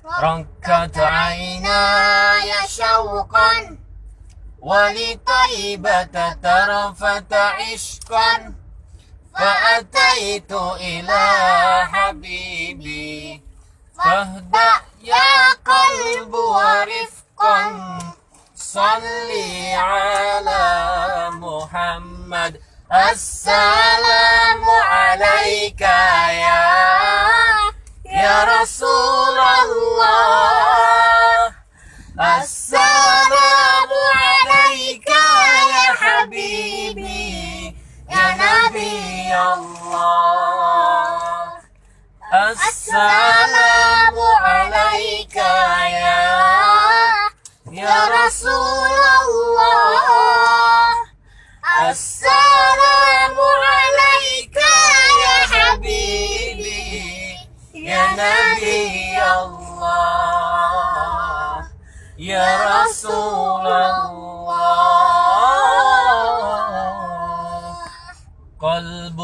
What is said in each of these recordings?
ركت عيناي شوقا ولطيبة ترفة عشقا فأتيت إلى حبيبي فاهدأ يا قلب ورفقا صلي على محمد السلام عليك يا رسول الله السلام عليك يا حبيبي يا نبي الله السلام عليك يا رسول الله السلام عليك يا حبيبي يا نبي الله يا رسول الله قلب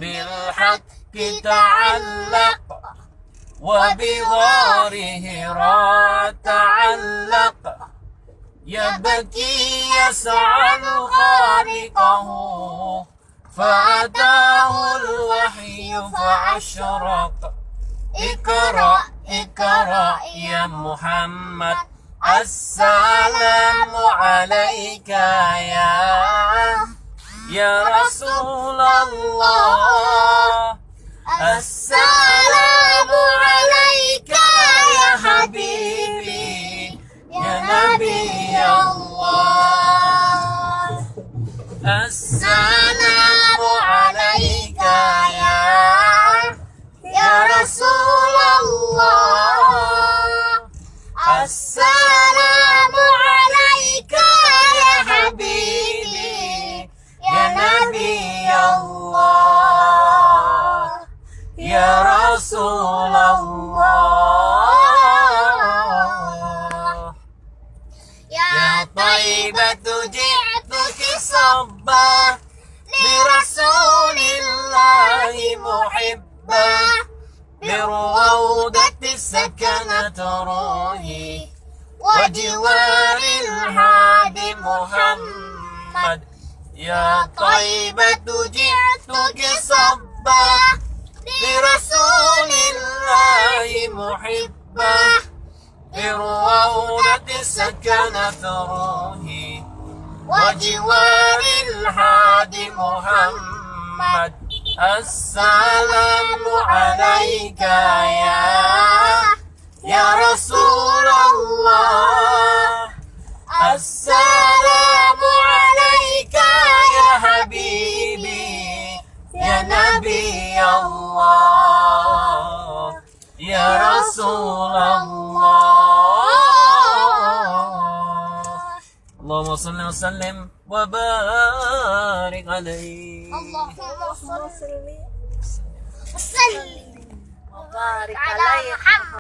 بالحق تعلق وبغاره تعلق يبكي يسأل خالقه فأتاه الوحي فأشرق اقرأ اقرأ يا محمد السلام عليك يا رسول الله السلام عليك يا حبيبي يا نبي الله السلام عليك يا رسول الله السلام عليك يا حبيبي يا نبي الله يا رسول الله يا طيبة جئتك صبا لرسول الله محبا بالروضة سكنت روحي وجوار الهادي محمد يا طيبة جئتك صبا لرسول الله محبا بالروضة سكنت روحي وجوار الهادي محمد السلام عليك يا رسول الله السلام عليك يا حبيبي يا نبي الله يا رسول الله اللهم صل وسلم وبارك عليه اللهم صل وسلم وبارك على محمد.